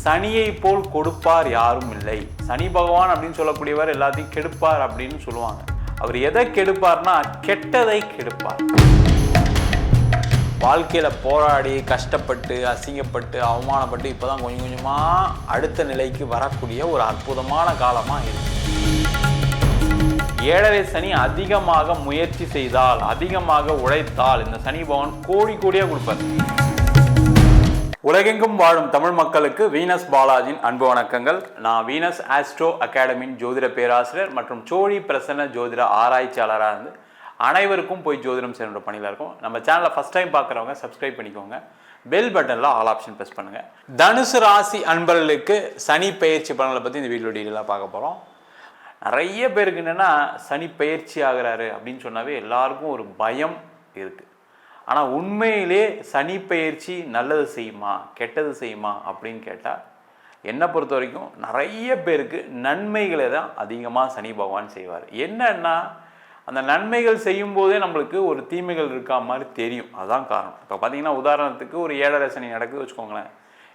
சனியை போல் கொடுப்பார் யாரும் இல்லை. சனி பகவான் அப்படின்னு சொல்லக்கூடியவர் எல்லாத்தையும் கெடுப்பார் அப்படின்னு சொல்லுவாங்க. அவர் எதை கெடுப்பார்னா கெட்டதை கெடுப்பார். வாழ்க்கையில போராடி கஷ்டப்பட்டு அசிங்கப்பட்டு அவமானப்பட்டு இப்போதான் கொஞ்சம் கொஞ்சமா அடுத்த நிலைக்கு வரக்கூடிய ஒரு அற்புதமான காலமா இருக்கு. ஏழரை சனி அதிகமாக முயற்சி செய்தால், அதிகமாக உழைத்தால் இந்த சனி பகவான் கோடி கோடியா கொடுப்பார். உலகெங்கும் வாழும் தமிழ் மக்களுக்கு வீனஸ் பாலாஜின் அன்பு வணக்கங்கள். நான் வீனஸ் ஆஸ்ட்ரோ அகாடமியின் ஜோதிட பேராசிரியர் மற்றும் சோழி பிரசன்ன ஜோதிட ஆராய்ச்சியாளராக இருந்து அனைவருக்கும் போய் ஜோதிடம் செய்கிற பணியில் இருக்கும். நம்ம சேனலை ஃபஸ்ட் டைம் பார்க்குறவங்க சப்ஸ்கிரைப் பண்ணிக்கோங்க. பெல் பட்டனில் ஆல் ஆப்ஷன் ப்ரெஸ் பண்ணுங்கள். தனுசு ராசி அன்பர்களுக்கு சனி பெயர்ச்சி பலன்களை பற்றி இந்த வீடியோ டீட்டெயிலாக பார்க்க போகிறோம். நிறைய பேருக்கு என்னென்னா சனி பெயர்ச்சி ஆகிறாரு அப்படின்னு சொன்னாவே எல்லாருக்கும் ஒரு பயம் இருக்குது. ஆனால் உண்மையிலே சனி பெயர்ச்சி நல்லது செய்யுமா கெட்டது செய்யுமா அப்படின்னு கேட்டால் என்னை பொறுத்த வரைக்கும் நிறைய பேருக்கு நன்மைகளை தான் அதிகமாக சனி பகவான் செய்வார். என்னன்னா அந்த நன்மைகள் செய்யும் போதே நம்மளுக்கு ஒரு தீமைகள் இருக்கா மாதிரி தெரியும். அதுதான் காரணம். இப்போ பார்த்தீங்கன்னா உதாரணத்துக்கு ஒரு ஏழரை சனி நடக்குது வச்சுக்கோங்களேன்.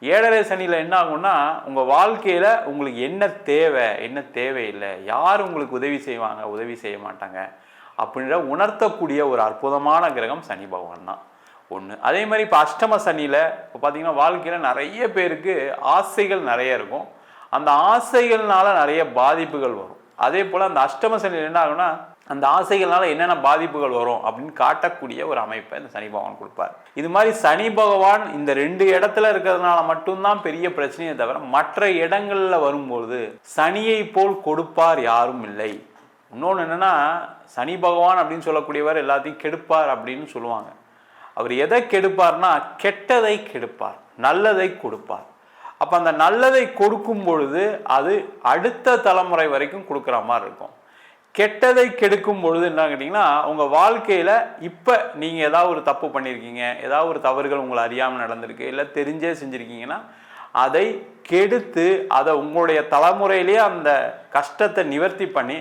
ஏழரை சனியில் என்ன ஆகும்னா உங்கள் வாழ்க்கையில் உங்களுக்கு என்ன தேவை என்ன தேவையில்லை, யார் உங்களுக்கு உதவி செய்வாங்க உதவி செய்ய மாட்டாங்க அப்படின்ற உணர்த்தக்கூடிய ஒரு அற்புதமான கிரகம் சனி பகவான் தான் ஒன்று. அதே மாதிரி இப்போ அஷ்டம சனியில் இப்போ பார்த்தீங்கன்னா வாழ்க்கையில் நிறைய பேருக்கு ஆசைகள் நிறைய இருக்கும். அந்த ஆசைகள்னால நிறைய பாதிப்புகள் வரும். அதே போல் அந்த அஷ்டம சனியில் என்ன ஆகும்னா அந்த ஆசைகள்னால என்னென்ன பாதிப்புகள் வரும் அப்படின்னு காட்டக்கூடிய ஒரு அமைப்பை இந்த சனி பகவான் கொடுப்பார். இது மாதிரி சனி பகவான் இந்த ரெண்டு இடத்துல இருக்கிறதுனால மட்டும்தான் பெரிய பிரச்சனையை தவிர மற்ற இடங்களில் வரும்போது சனியை போல் கொடுப்பார் யாரும் இல்லை. இன்னொன்று என்னென்னா சனி பகவான் அப்படின்னு சொல்லக்கூடியவர் எல்லாத்தையும் கெடுப்பார் அப்படின்னு சொல்லுவாங்க. அவர் எதை கெடுப்பார்னா கெட்டதை கெடுப்பார், நல்லதை கொடுப்பார். அப்போ அந்த நல்லதை கொடுக்கும் பொழுது அது அடுத்த தலைமுறை வரைக்கும் கொடுக்குற மாதிரி இருக்கும். கெட்டதை கெடுக்கும் பொழுது என்ன கேட்டிங்கன்னா உங்கள் வாழ்க்கையில் இப்போ நீங்கள் ஏதாவது ஒரு தப்பு பண்ணியிருக்கீங்க, ஏதாவது ஒரு தவறுகள் உங்களை அறியாமல் நடந்திருக்கு, இல்லை தெரிஞ்சே செஞ்சுருக்கீங்கன்னா அதை கெடுத்து அதை உங்களுடைய தலைமுறையிலேயே அந்த கஷ்டத்தை நிவர்த்தி பண்ணி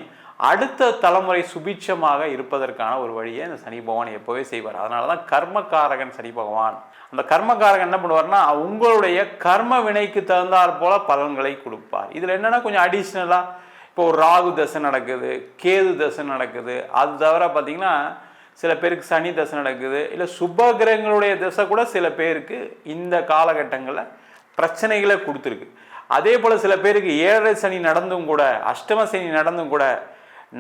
அடுத்த தலைமுறை சுபிட்சமாக இருப்பதற்கான ஒரு வழியை இந்த சனி பகவான் எப்போவே செய்வார். அதனால தான் கர்மகாரகன் சனி பகவான். அந்த கர்மகாரகன் என்ன பண்ணுவார்னா உங்களுடைய கர்ம வினைக்கு தகுந்தாற் போல பலன்களை கொடுப்பார். இதில் என்னென்னா கொஞ்சம் அடிஷ்னலாக இப்போ ஒரு ராகு தசை நடக்குது, கேது தசை நடக்குது, அது தவிர பார்த்திங்கன்னா சில பேருக்கு சனி தசை நடக்குது, இல்லை சுப கிரகங்களுடைய தசை கூட சில பேருக்கு இந்த காலகட்டங்களில் பிரச்சனைகளை கொடுத்துருக்கு. அதே போல் சில பேருக்கு ஏழரை சனி நடந்தும் கூட அஷ்டம சனி நடந்தும் கூட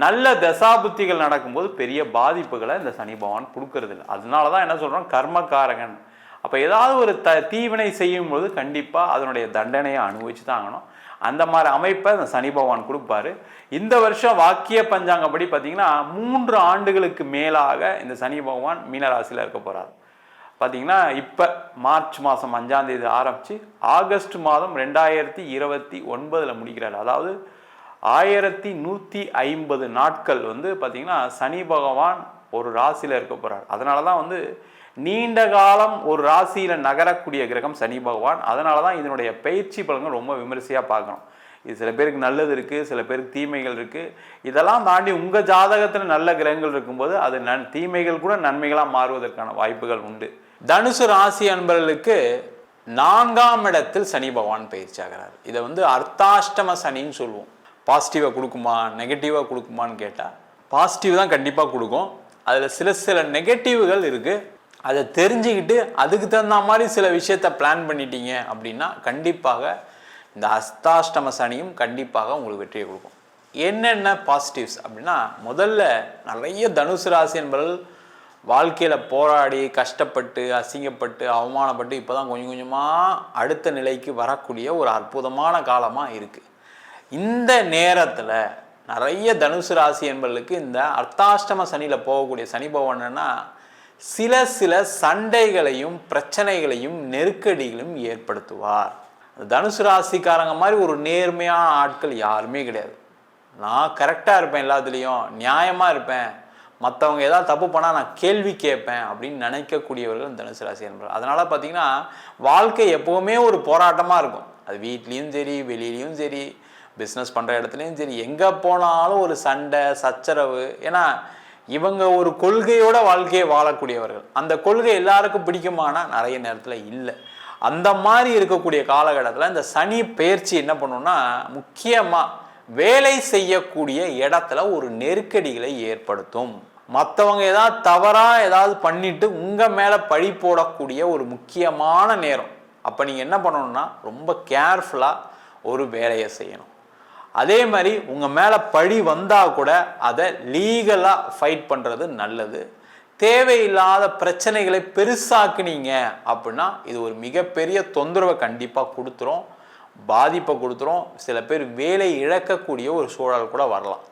நல்ல தசாபுத்திகள் நடக்கும்போது பெரிய பாதிப்புகளை இந்த சனி பகவான் கொடுக்கறது இல்லை. அதனால தான் என்ன சொல்கிறோம் கர்மகாரகன். அப்போ ஏதாவது ஒரு தீவினை செய்யும்போது கண்டிப்பாக அதனுடைய தண்டனையை அனுபவிச்சு தான் ஆகணும். அந்த மாதிரி அமைப்பை இந்த சனி பகவான் கொடுப்பாரு. இந்த வருஷம் வாக்கிய பஞ்சாங்கப்படி பார்த்தீங்கன்னா 3 ஆண்டுகளுக்கு மேலாக இந்த சனி பகவான் மீனராசியில் இருக்க போகிறார். பார்த்தீங்கன்னா இப்போ மார்ச் மாதம் 5ஆம் தேதி ஆரம்பித்து ஆகஸ்ட் மாதம் 2029 முடிக்கிறார். அதாவது 1150 நாட்கள் பார்த்தீங்கன்னா சனி பகவான் ஒரு ராசியில் இருக்க போகிறார். அதனால தான் நீண்ட காலம் ஒரு ராசியில் நகரக்கூடிய கிரகம் சனி பகவான். அதனால தான் இதனுடைய பயிற்சி பலன்கள் ரொம்ப விமரிசையாக பார்க்கணும். இது சில பேருக்கு நல்லது இருக்குது, சில பேருக்கு தீமைகள் இருக்குது. இதெல்லாம் தாண்டி உங்கள் ஜாதகத்தில் நல்ல கிரகங்கள் இருக்கும்போது அது தீமைகள் கூட நன்மைகளாக மாறுவதற்கான வாய்ப்புகள் உண்டு. தனுசு ராசி அன்பர்களுக்கு 4ஆம் இடத்தில் சனி பகவான் பயிற்சி ஆகிறார். இதை அர்த்தாஷ்டம சனின்னு சொல்லுவோம். பாசிட்டிவாக கொடுக்குமா நெகட்டிவாக கொடுக்குமான்னு கேட்டால் பாசிட்டிவ் தான் கண்டிப்பாக கொடுக்கும். அதில் சில நெகட்டிவ்கள் இருக்குது. அதை தெரிஞ்சுக்கிட்டு அதுக்கு தகுந்த மாதிரி சில விஷயத்த பிளான் பண்ணிட்டீங்க அப்படின்னா கண்டிப்பாக இந்த அர்த்தாஷ்டம சனியும் கண்டிப்பாக உங்களுக்கு வெற்றியை கொடுக்கும். என்னென்ன பாசிட்டிவ்ஸ் அப்படின்னா முதல்ல நிறைய தனுசு ராசி என்பவர்கள் வாழ்க்கையில் போராடி கஷ்டப்பட்டு அசிங்கப்பட்டு அவமானப்பட்டு இப்போ தான் கொஞ்சம் கொஞ்சமாக அடுத்த நிலைக்கு வரக்கூடிய ஒரு அற்புதமான காலமாக இருக்குது. இந்த நேரத்தில் நிறைய தனுசு ராசி என்பவர்களுக்கு இந்த அர்த்தாஷ்டம சனியில் போகக்கூடிய சனி பகவான்னா சில சண்டைகளையும் பிரச்சனைகளையும் நெருக்கடிகளையும் ஏற்படுத்துவார். தனுசு ராசிக்காரங்க மாதிரி ஒரு நேர்மையான ஆட்கள் யாருமே கிடையாது. நான் கரெக்டாக இருப்பேன், எல்லாத்துலேயும் நியாயமாக இருப்பேன், மற்றவங்க ஏதாவது தப்பு பண்ணால் நான் கேள்வி கேட்பேன் அப்படின்னு நினைக்கக்கூடியவர்கள் தனுசு ராசி என்பவர்கள். அதனால் பார்த்திங்கன்னா வாழ்க்கை எப்போவுமே ஒரு போராட்டமாக இருக்கும். அது வீட்லேயும் சரி வெளியிலையும் சரி பிஸ்னஸ் பண்ணுற இடத்துலையும் சரி எங்கே போனாலும் ஒரு சண்டை சச்சரவு. ஏன்னா இவங்க ஒரு கொள்கையோட வாழ்க்கையை வாழக்கூடியவர்கள். அந்த கொள்கை எல்லாருக்கும் பிடிக்குமானா நிறைய நேரத்தில் இல்லை. அந்த மாதிரி இருக்கக்கூடிய காலகட்டத்தில் இந்த சனி பெயர்ச்சி என்ன பண்ணுன்னா முக்கியமாக வேலை செய்யக்கூடிய இடத்துல ஒரு நெருக்கடிகளை ஏற்படுத்தும். மற்றவங்க ஏதாவது தவறாக ஏதாவது பண்ணிட்டு உங்கள் மேலே பழி போடக்கூடிய ஒரு முக்கியமான நேரம். அப்போ நீங்கள் என்ன பண்ணணும்னா ரொம்ப கேர்ஃபுல்லாக ஒரு வேலையை செய்யணும். அதே மாதிரி உங்கள் மேலே பழி வந்தால் கூட அதை லீகலாக ஃபைட் பண்ணுறது நல்லது. தேவையில்லாத பிரச்சனைகளை பெருசாக்குனீங்க அப்படின்னா இது ஒரு மிகப்பெரிய தொந்தரவை கண்டிப்பாக கொடுத்துரும், பாதிப்பை கொடுத்துரும். சில பேர் வேலை இழக்கக்கூடிய ஒரு சூழல் கூட வரலாம்.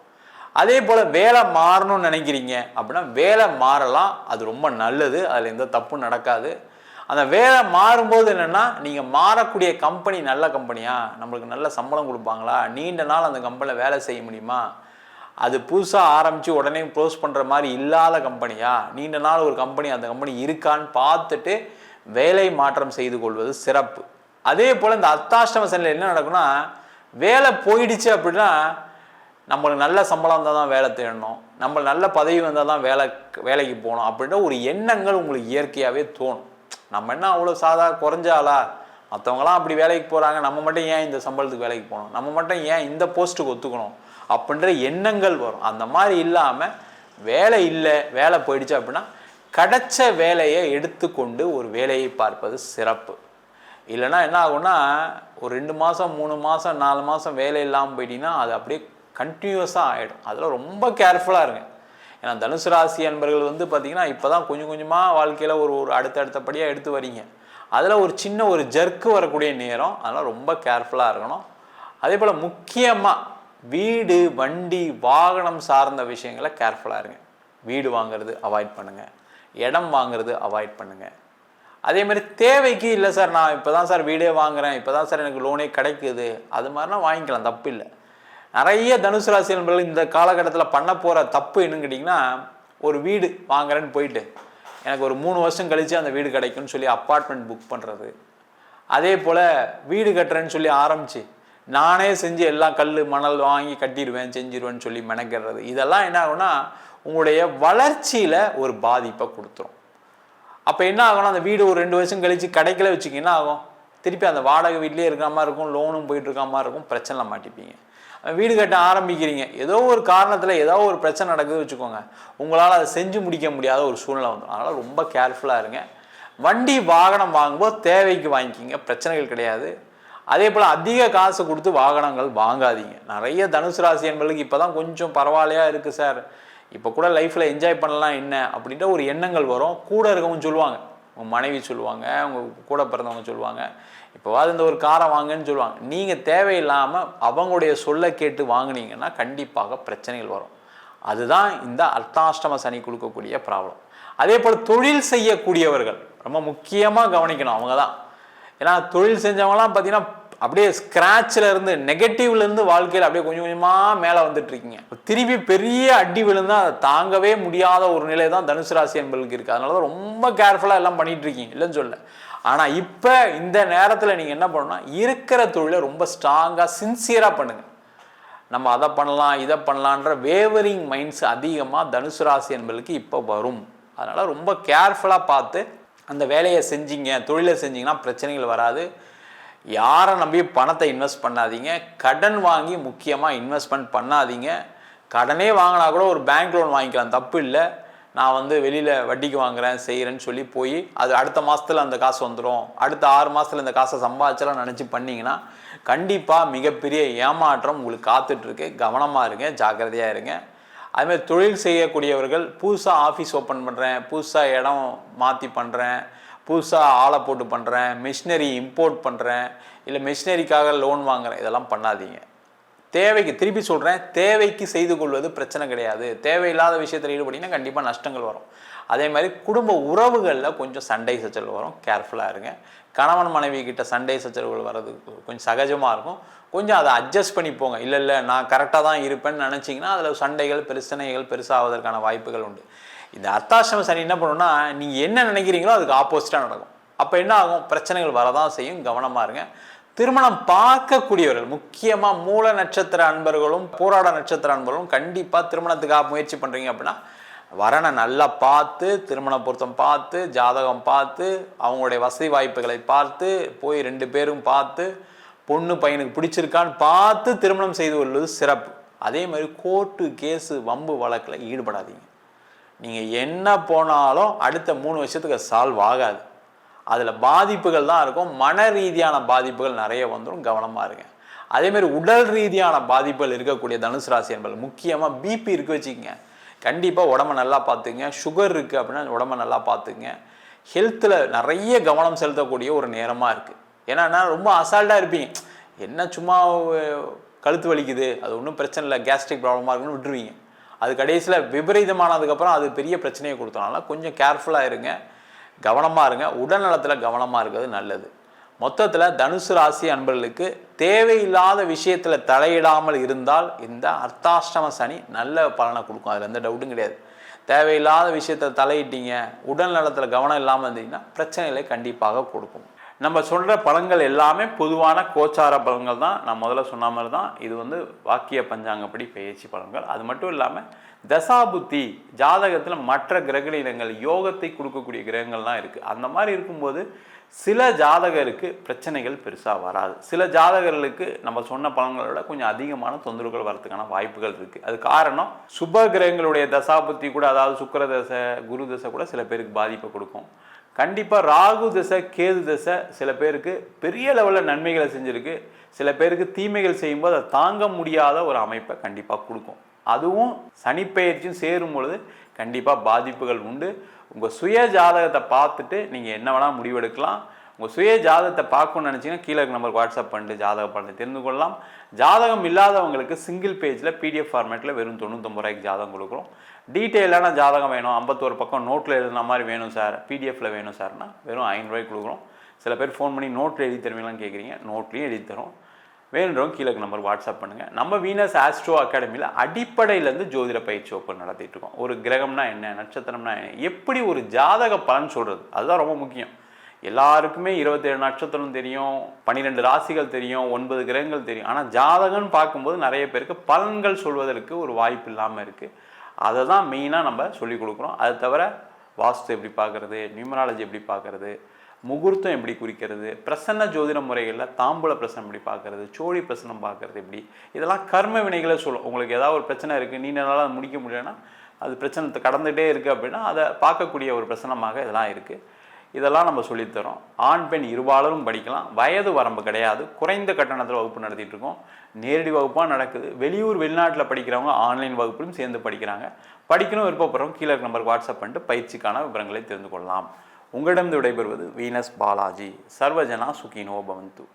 அதே போல் வேலை மாறணும்னு நினைக்கிறீங்க அப்படின்னா வேலை மாறலாம், அது ரொம்ப நல்லது, அதில் எந்த தப்பும் நடக்காது. அந்த வேலை மாறும்போது என்னென்னா நீங்கள் மாறக்கூடிய கம்பெனி நல்ல கம்பெனியா, நம்மளுக்கு நல்ல சம்பளம் கொடுப்பாங்களா, நீண்ட நாள் அந்த கம்பெனியில் வேலை செய்ய முடியுமா, அது புதுசாக ஆரம்பித்து உடனே க்ளோஸ் பண்ணுற மாதிரி இல்லாத கம்பெனியா, நீண்ட நாள் ஒரு கம்பெனி அந்த கம்பெனி இருக்கான்னு பார்த்துட்டு வேலை மாற்றம் செய்து கொள்வது சிறப்பு. அதே போல் இந்த அர்த்தாஷ்டம சனியில் என்ன நடக்குன்னா வேலை போயிடுச்சு அப்படின்னா நம்மளுக்கு நல்ல சம்பளம் வந்தால் தான் வேலை தேடணும், நம்ம நல்ல பதவி வந்தால் தான் வேலைக்கு போகணும் அப்படின்ற ஒரு எண்ணங்கள் உங்களுக்கு இயற்கையாகவே தோணும். நம்ம என்ன அவ்வளோ குறைஞ்சாலா, மற்றவங்களாம் அப்படி வேலைக்கு போகிறாங்க, நம்ம மட்டும் ஏன் இந்த சம்பளத்துக்கு வேலைக்கு போகணும், நம்ம மட்டும் ஏன் இந்த போஸ்ட்டுக்கு ஒத்துக்கணும் அப்படின்ற எண்ணங்கள் வரும். அந்த மாதிரி இல்லாமல் வேலை இல்லை, வேலை போயிடுச்சு அப்படின்னா கிடைச்ச வேலையை எடுத்துக்கொண்டு ஒரு வேலையை பார்ப்பது சிறப்பு. இல்லைன்னா என்ன ஆகும்னா ஒரு 2 மாதம் 3 மாதம் 4 மாதம் வேலை இல்லாமல் போயிட்டீங்கன்னா அது அப்படியே கண்டினியூஸாக ஆகிடும். அதில் ரொம்ப கேர்ஃபுல்லாக இருங்க. ஏன்னா தனுசு ராசி அன்பர்கள் பார்த்திங்கன்னா இப்போ தான் கொஞ்சம் கொஞ்சமாக வாழ்க்கையில் ஒரு அடுத்தடுத்தபடியாக எடுத்து வரீங்க. அதில் ஒரு சின்ன ஒரு ஜர்க்கு வரக்கூடிய நேரம், அதெல்லாம் ரொம்ப கேர்ஃபுல்லாக இருக்கணும். அதே போல் முக்கியமாக வீடு வண்டி வாகனம் சார்ந்த விஷயங்களை கேர்ஃபுல்லாக இருங்க. வீடு வாங்கிறது அவாய்ட் பண்ணுங்கள், இடம் வாங்கிறது அவாய்ட் பண்ணுங்கள். அதே மாதிரி தேவைக்கு இல்லை சார் நான் இப்போ தான் சார் வீடே வாங்குகிறேன், இப்போ தான் சார் எனக்கு லோனே கிடைக்குது, அது மாதிரினா வாங்கிக்கலாம், தப்பு இல்லை. நிறைய தனுசு ராசி நண்பர்கள் இந்த காலகட்டத்தில் பண்ண போகிற தப்பு என்னன்னு கேட்டிங்கன்னா, ஒரு வீடு வாங்குறேன்னு போயிட்டு எனக்கு ஒரு 3 வருஷம் கழித்து அந்த வீடு கிடைக்கும்னு சொல்லி அப்பார்ட்மெண்ட் புக் பண்ணுறது. அதே போல் வீடு கட்டுறேன்னு சொல்லி ஆரம்பித்து நானே செஞ்சு எல்லாம் கல் மணல் வாங்கி கட்டிடுவேன் செஞ்சிருவேன்னு சொல்லி மெனக்கிடுறது. இதெல்லாம் என்ன ஆகும்னா உங்களுடைய வளர்ச்சியில் ஒரு பாதிப்பை கொடுத்துரும். அப்போ என்ன ஆகணும், அந்த வீடு ஒரு 2 வருஷம் கழித்து கிடைக்கல வச்சுக்க என்ன ஆகும், திருப்பி அந்த வாடகை வீட்லேயே இருக்கிற மாதிரி இருக்கும், லோனும் போயிட்டு இருக்க மாதிரி இருக்கும், பிரச்சனை மாட்டிப்பீங்க. வீடு கட்ட ஆரம்பிக்கிறீங்க, ஏதோ ஒரு காரணத்தில் ஏதோ ஒரு பிரச்சனை நடக்குது வச்சுக்கோங்க, உங்களால் அதை செஞ்சு முடிக்க முடியாத ஒரு சூழ்நிலை வந்துடும். அதனால் ரொம்ப கேர்ஃபுல்லாக இருங்க. வண்டி வாகனம் வாங்கும்போது தேவைக்கு வாங்கிக்கிங்க, பிரச்சனைகள் கிடையாது. அதே போல் அதிக காசு கொடுத்து வாகனங்கள் வாங்காதீங்க. நிறைய தனுசு ராசி என்பதுக்கு இப்போ தான் கொஞ்சம் பரவாயில்லையா இருக்குது சார், இப்போ கூட லைஃப்பில் என்ஜாய் பண்ணலாம் என்ன அப்படின்ற ஒரு எண்ணங்கள் வரும். கூட இருக்கவங்க சொல்லுவாங்க, உங்கள் மனைவி சொல்லுவாங்க, உங்கள் கூட பிறந்தவங்க சொல்லுவாங்க, இப்போவாது இந்த ஒரு காரை வாங்கன்னு சொல்லுவாங்க. நீங்கள் தேவையில்லாமல் அவங்களுடைய சொல்ல கேட்டு வாங்கினீங்கன்னா கண்டிப்பாக பிரச்சனைகள் வரும். அதுதான் இந்த அர்த்தாஷ்டம சனி கொடுக்கக்கூடிய ப்ராப்ளம். அதே போல் தொழில் செய்யக்கூடியவர்கள் ரொம்ப முக்கியமாக கவனிக்கணும். அவங்க தான், ஏன்னா தொழில் செஞ்சவங்களாம் பார்த்தீங்கன்னா அப்படியே ஸ்க்ராட்சில் இருந்து நெகட்டிவ்லேருந்து வாழ்க்கையில் அப்படியே கொஞ்சம் கொஞ்சமாக மேலே வந்துட்டு இருக்கீங்க. திருப்பி பெரிய அடி விழுந்தால் அதை தாங்கவே முடியாத ஒரு நிலை தான் தனுசு ராசி என்பதுக்கு இருக்குது. அதனால தான் ரொம்ப கேர்ஃபுல்லாக எல்லாம் பண்ணிகிட்டு இருக்கீங்க, இல்லைன்னு சொல்ல. ஆனால் இப்போ இந்த நேரத்தில் நீங்கள் என்ன பண்ணணும்னா இருக்கிற தொழிலை ரொம்ப ஸ்ட்ராங்காக சின்சியராக பண்ணுங்கள். நம்ம அதை பண்ணலாம் இதை பண்ணலான்ற வேவரிங் மைண்ட்ஸ் அதிகமாக தனுசு ராசி என்பதுக்கு இப்போ வரும். அதனால் ரொம்ப கேர்ஃபுல்லாக பார்த்து அந்த வேலையை செஞ்சீங்க, தொழிலை செஞ்சீங்கன்னா பிரச்சனைகள் வராது. யாரை நம்பி பணத்தை இன்வெஸ்ட் பண்ணாதீங்க. கடன் வாங்கி முக்கியமாக இன்வெஸ்ட்மெண்ட் பண்ணாதீங்க. கடனே வாங்கினா கூட ஒரு பேங்க் லோன் வாங்கிக்கலாம், தப்பு இல்லை. நான் வெளியில் வட்டிக்கு வாங்குறேன் செய்கிறேன்னு சொல்லி போய் அது அடுத்த மாதத்தில் அந்த காசு வந்துடும், அடுத்த 6 மாதத்தில் இந்த காசை சம்பாதிச்சலாம் நினச்சி பண்ணிங்கன்னா கண்டிப்பாக மிகப்பெரிய ஏமாற்றம் உங்களுக்கு காத்துட்ருக்கு. கவனமாக இருங்க, ஜாக்கிரதையாக இருங்க. அதுமாதிரி தொழில் செய்யக்கூடியவர்கள் புதுசாக ஆஃபீஸ் ஓப்பன் பண்ணுறேன், புதுசாக இடம் மாற்றி பண்ணுறேன், புதுசாக ஆளை போட்டு பண்ணுறேன், மிஷினரி இம்போர்ட் பண்ணுறேன், இல்லை மிஷினரிக்காக லோன் வாங்குறேன், இதெல்லாம் பண்ணாதீங்க. தேவைக்கு, திருப்பி சொல்கிறேன், தேவைக்கு செய்து கொள்வது பிரச்சனை கிடையாது. தேவையில்லாத விஷயத்தில் ஈடுபட்டிங்கன்னா கண்டிப்பாக நஷ்டங்கள் வரும். அதே மாதிரி குடும்ப உறவுகளில் கொஞ்சம் சண்டை சச்சரவு வரும், கேர்ஃபுல்லாக இருங்க. கணவன் மனைவி கிட்ட சண்டை சச்சரவுகள் வர்றது கொஞ்சம் சகஜமாக இருக்கும். கொஞ்சம் அதை அட்ஜஸ்ட் பண்ணி போங்க. இல்லை நான் கரெக்டாக தான் இருப்பேன்னு நினச்சிங்கன்னா அதில் சண்டைகள் பிரச்சனைகள் பெருசாவதற்கான வாய்ப்புகள் உண்டு. இந்த அர்த்தாஷ்டம சனி என்ன பண்ணுன்னா, நீங்கள் என்ன நினைக்கிறீங்களோ அதுக்கு ஆப்போசிட்டாக நடக்கும். அப்போ என்ன ஆகும், பிரச்சனைகள் வரதான் செய்யும். கவனமாக இருங்க. திருமணம் பார்க்கக்கூடியவர்கள், முக்கியமாக மூல நட்சத்திர அன்பர்களும் போராட நட்சத்திர அன்பர்களும் கண்டிப்பாக திருமணத்துக்காக முயற்சி பண்ணுறீங்க அப்படின்னா வரனை நல்லா பார்த்து, திருமண பொருத்தம் பார்த்து, ஜாதகம் பார்த்து, அவங்களுடைய வசதி வாய்ப்புகளை பார்த்து, போய் 2 பேரும் பார்த்து, பொண்ணு பையனுக்கு பிடிச்சிருக்கான்னு பார்த்து திருமணம் செய்து கொள்வது சிறப்பு. அதே மாதிரி கோர்ட்டு கேஸு வம்பு வழக்கில் ஈடுபடாதீங்க. நீங்கள் என்ன போனாலும் அடுத்த 3 வருஷத்துக்கு சால்வ் ஆகாது. அதில் பாதிப்புகள் தான் இருக்கும். மன ரீதியான பாதிப்புகள் நிறைய வந்துடும், கவனமாக இருங்க. அதேமாதிரி உடல் ரீதியான பாதிப்புகள் இருக்கக்கூடிய தனுசு ராசி என்பது முக்கியமாக பிபி இருக்கு வச்சுக்கோங்க, கண்டிப்பாக உடம்பை நல்லா பார்த்துங்க. சுகர் இருக்குது அப்படின்னா உடம்பை நல்லா பார்த்துங்க. ஹெல்த்தில் நிறைய கவனம் செலுத்தக்கூடிய ஒரு நேரமாக இருக்குது. ஏன்னா ரொம்ப அசால்ட்டாக இருப்பீங்க, என்ன சும்மா கழுத்து வலிக்குது, அது ஒன்றும் பிரச்சனை இல்லை, கேஸ்ட்ரிக் ப்ராப்ளமாக இருக்குன்னு விட்டுருவீங்க. அது கடைசியில் விபரீதமானதுக்கப்புறம் அது பெரிய பிரச்சனையை கொடுத்தனால கொஞ்சம் கேர்ஃபுல்லாக இருங்க, கவனமாக இருங்க. உடல் நலத்தில் கவனமாக இருக்கிறது நல்லது. மொத்தத்தில் தனுசு ராசி அன்பர்களுக்கு தேவையில்லாத விஷயத்தில் தலையிடாமல் இருந்தால் இந்த அர்த்தாஷ்டம சனி நல்ல பலனை கொடுக்கும். அதில் எந்த டவுட்டும் கிடையாது. தேவையில்லாத விஷயத்தில் தலையிட்டீங்க, உடல் நலத்தில் கவனம் இல்லாமல் இருந்தீங்கன்னா பிரச்சனைகளை கண்டிப்பாக கொடுக்கும். நம்ம சொல்கிற பலன்கள் எல்லாமே பொதுவான கோச்சார பலன்கள் தான். நான் முதல்ல சொன்ன மாதிரி தான் இது வாக்கிய பஞ்சாங்கப்படி பெயர்ச்சி பலன்கள். அது மட்டும் இல்லாமல் தசாபுத்தி ஜாதகத்தில் மற்ற கிரகணங்கள் யோகத்தை கொடுக்கக்கூடிய கிரகங்கள்லாம் இருக்குது. அந்த மாதிரி இருக்கும்போது சில ஜாதகருக்கு பிரச்சனைகள் பெருசாக வராது. சில ஜாதகர்களுக்கு நம்ம சொன்ன பலன்களை விட கொஞ்சம் அதிகமான தொந்தரவுகள் வரதுக்கான வாய்ப்புகள் இருக்குது. அது காரணம் சுப கிரகங்களுடைய தசாபுத்தி கூட, அதாவது சுக்கிர தசை குரு தசை கூட சில பேருக்கு பாதிப்பை கொடுக்கும். கண்டிப்பாக ராகு தசை கேது தசை சில பேருக்கு பெரிய லெவலில் நன்மைகளை செஞ்சுருக்கு, சில பேருக்கு தீமைகள் செய்யும்போது அதை தாங்க முடியாத ஒரு அமைப்பை கண்டிப்பாக கொடுக்கும். அதுவும் சனிப்பெயர்ச்சியும் சேரும் பொழுது கண்டிப்பாக பாதிப்புகள் உண்டு. உங்கள் சுய ஜாதகத்தை பார்த்துட்டு நீங்கள் என்ன வேணால் முடிவெடுக்கலாம். உங்கள் சுய ஜாதகத்தை பார்க்கணும்னு நினச்சிங்கன்னா கீழே நம்பருக்கு வாட்ஸ்அப் பண்ணிட்டு ஜாதக பலனை தெரிந்து கொள்ளலாம். ஜாதகம் இல்லாதவங்களுக்கு சிங்கிள் பேஜில் பிடிஎஃப் ஃபார்மேட்டில் வெறும் 99 ரூபாய்க்கு ஜாதகம் கொடுக்குறோம். டீட்டெயிலான ஜாதகம் வேணும், 51 பக்கம் நோட்டில் எழுதுன மாதிரி வேணும் சார், பிடிஎஃப்பில் வேணும் சார்னா வெறும் 500 ரூபாய்க்கு கொடுக்குறோம். சில பேர் ஃபோன் பண்ணி நோட்டில் எழுதி தருவீங்களான்னு கேட்குறீங்க, நோட்லேயும் எழுதி தரோம். வேணுன்றவங்க கீழே நம்பருக்கு வாட்ஸ்அப் பண்ணுங்கள். நம்ம வீனஸ் ஆஸ்ட்ரோ அகாடமியில் அடிப்படையிலேருந்து ஜோதிட பயிற்சி வகுப்பு நடத்திட்டு இருக்கோம். ஒரு கிரகம்னா என்ன, நட்சத்திரம்னா என்ன, எப்படி ஒரு ஜாதக பலன் சொல்கிறது, அதுதான் ரொம்ப முக்கியம். எல்லாருக்குமே 27 நட்சத்திரம் தெரியும், 12 ராசிகள் தெரியும், 9 கிரகங்கள் தெரியும். ஆனால் ஜாதகம்னு பார்க்கும்போது நிறைய பேருக்கு பலன்கள் சொல்வதற்கு ஒரு வாய்ப்பு இல்லாமல் இருக்குது. அதை தான் மெயினாக நம்ம சொல்லிக் கொடுக்குறோம். அது தவிர வாஸ்து எப்படி பார்க்குறது, நியூமராலஜி எப்படி பார்க்குறது, முகூர்த்தம் எப்படி குறிக்கிறது, பிரசன்ன ஜோதிட முறைகளில் தாம்பூல பிரசனம் எப்படி பார்க்குறது, சோழி பிரசனம் பார்க்குறது எப்படி, இதெல்லாம் கர்ம வினைகளை சொல்லும். உங்களுக்கு ஏதாவது ஒரு பிரச்சனை இருக்குது, நீங்களால் அதை முடிக்க முடியலைன்னா, அது பிரச்சனை கடந்துகிட்டே இருக்குது அப்படின்னா அதை பார்க்கக்கூடிய ஒரு பிரசனமாக இதெல்லாம் இருக்குது. இதெல்லாம் நம்ம சொல்லித்தரோம். ஆண் பெண் இருபாலரும் படிக்கலாம். வயது வரம்பு கிடையாது. குறைந்த கட்டணத்தில் வகுப்பு நடத்திட்டு இருக்கோம். நேரடி வகுப்பாக நடக்குது. வெளியூர் வெளிநாட்டில் படிக்கிறவங்க ஆன்லைன் வகுப்பிலும் சேர்ந்து படிக்கிறாங்க. படிக்கணும் விருப்பப்படுறவங்க கீழே நம்பருக்கு வாட்ஸ்அப் பண்ணிட்டு பயிற்சிக்கான விவரங்களை தெரிந்து கொள்ளலாம். உங்களிடம் விடைபெறுவது வீனஸ் பாலாஜி. சர்வஜனா சுகினோ பவந்து.